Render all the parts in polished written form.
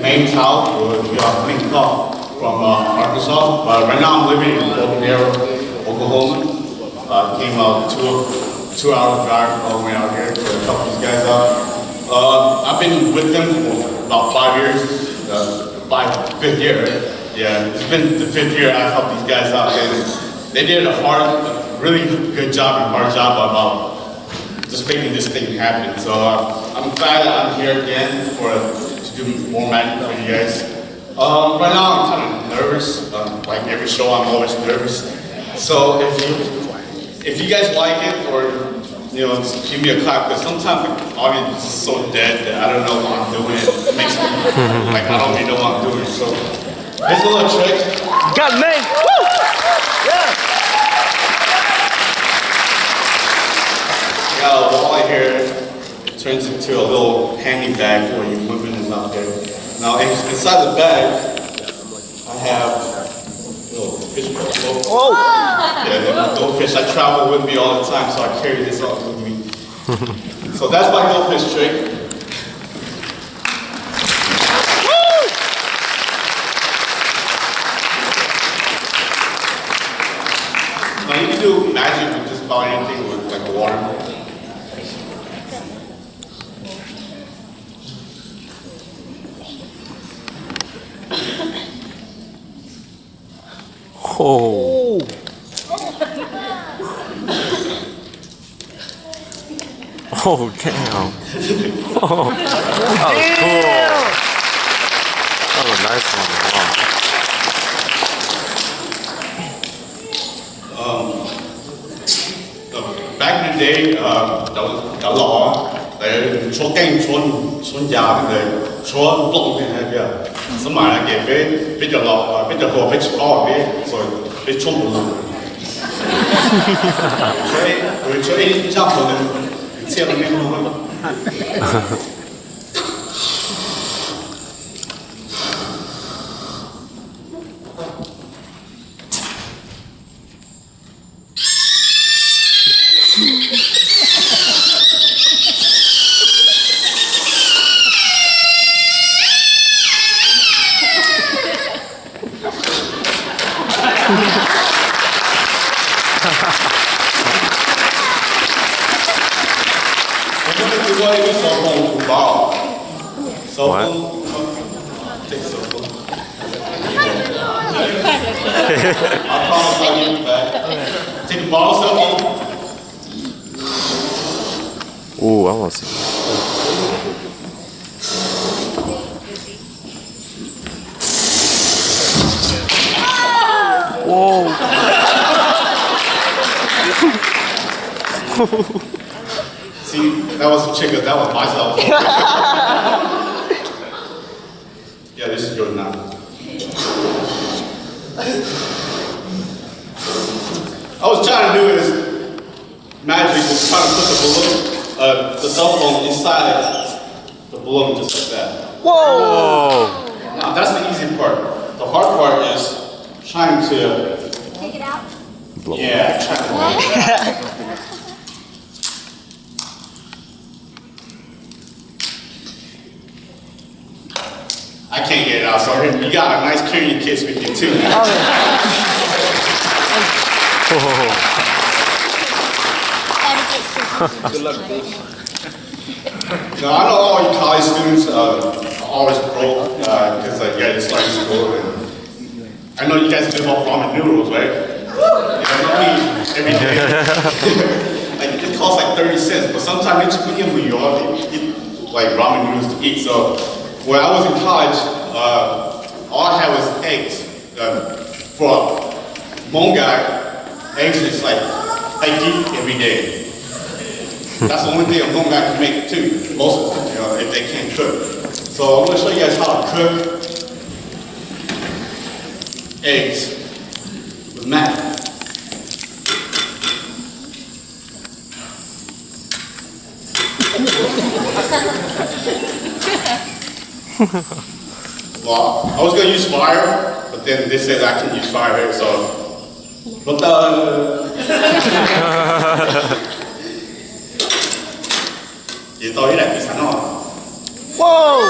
Meng Thao, or Meng Thao from Arkansas. Right now I'm living in Broken Arrow, Oklahoma. Came out 2 hour drive all the way out here to help these guys out. I've been with them for about 5 years, fifth year. Yeah, it's been the 5th year I've helped these guys out, and they did a really good job and hard job about just making this thing happen. So I'm glad that I'm here again to do more magic for you guys. Right now I'm kind of nervous. Like every show, I'm always nervous. So if you guys like it, or just give me a clap, because sometimes the audience is just so dead that I don't know what I'm doing. It makes me like I don't even know what I'm doing. So here's a little trick. Got me. Woo! Yeah. Yeah, the wallet here turns into a little handy bag for you women out there. Now inside the bag, I have little fish. Oh! Yeah, the goldfish. I travel with me all the time, so I carry this out with me. So that's my goldfish trick. Now you can do magic with just about anything with like water. Oh. Oh, damn. Oh, that was cool. That was a nice one. Back in the day, đã lọ để số canh số già này số lông này hay kìa, số mà là cái bây giờ lọ bây giờ hồ bây giờ lọ đấy rồi bây chung một lần,所以这样可能切了没弄了。如果一个手工鼓包，手工，这个手工。I'll promise I'll give it back. Take the ball, cell phone. Ooh, I want to see. Whoa. See, that was a chicken, that was myself. Yeah, this is yours now. I was trying to do this magic, was trying to put the cell phone inside the balloon just like that. Whoa! Now that's the easy part. The hard part is trying to take it out. Yeah, trying to make it out. I can't get it out, so you got a nice carrying kits with you too. Good luck, now, I know all you college students are always broke because you guys start school. And I know you guys live off ramen noodles, right? Every day. Like, it costs like 30 cents, but sometimes they eat like ramen noodles to eat. So when I was in college, all I had was eggs. For a Hmong guy, eggs is like I eat every day. That's the only thing a Hmong guy can make too. Most of them, if they can't cook. So I'm going to show you guys how to cook eggs with mac. Well, I was going to use fire, but then they said I can use fire here, so. Vậy tôi với lại bị sẵn rồi. Whoa!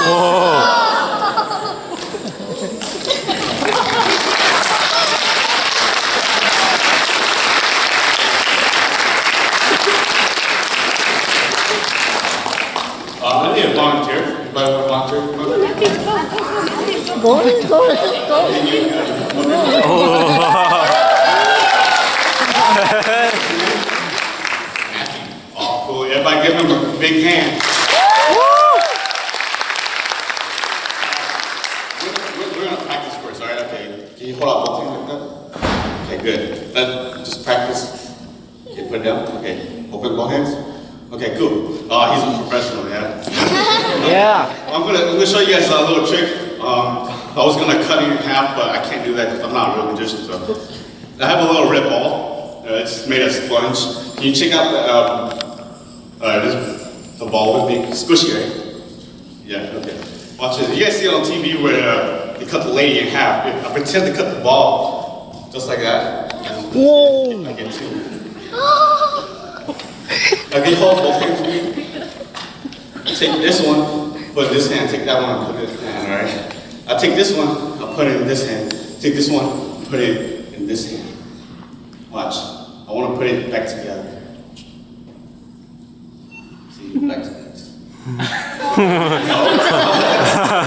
Go ahead, go ahead, go ahead. Oh, cool. Everybody give him a big hand. We're gonna practice first, all right? Okay. Can you hold up both hands like that? Okay, good. Let's just practice. Okay, put it down. Okay. Open both hands. Okay, cool. He's a professional, yeah. Yeah. I'm gonna show you guys a little trick. I was gonna cut it in half, but I can't do that because I'm not a real magician. So I have a little red ball. It's made of sponge. Can you check out the ball with me? Squishy, right? Yeah. Okay. Watch this. You guys see it on TV where they cut the lady in half. I pretend to cut the ball just like that. Whoa. I get two. Okay, hold both hands for me. Take this one, put in this hand. Take that one, put it in this hand, all right? I'll take this one, I'll put it in this hand. Take this one, put it in this hand. Watch. I want to put it back together. See, back together.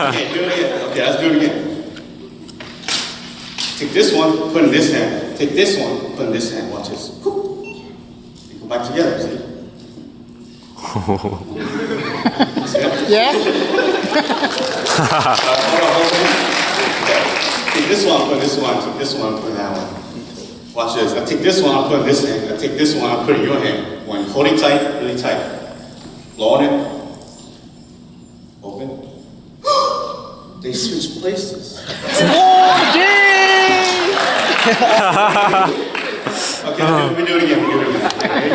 Okay, do it again. Okay, let's do it again. Take this one, put in this hand. Take this one, put in this hand. Watch this. They go back together, see? Yeah. Hold on. Take this one, put this one, take this one, put that one. Watch this. I take this one, I'll put in this hand. I take this one, I'll put it in your hand. One, hold it tight, really tight. Blow on it. Open. They switch places. Oh, dang! Okay, we do it again. Okay?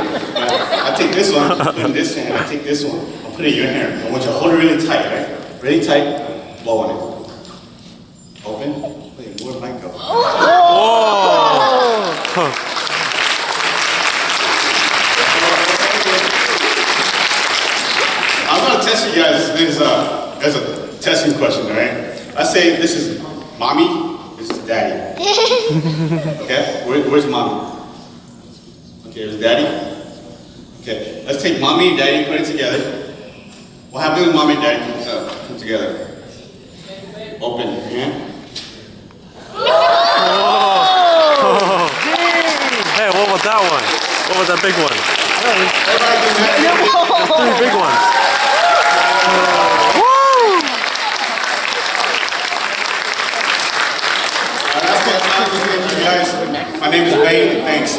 I take this one, put it in this hand. I take this one, I'll put it in your hand. I want you to hold it really tight, right? Really tight. Blow on it. Open. Wait, where'd mine go? I'm gonna test you guys. There's a testing question, all right? I say this is mommy, this is daddy. Okay? Where's mommy? Okay, there's daddy. Okay, let's take mommy and daddy, put it together. What happens when mommy and daddy come together? Open your hand. Hey, what was that one? What was that big one? Everybody do that. Three big ones. That's it. Thank you guys. My name is Wayne, and thanks.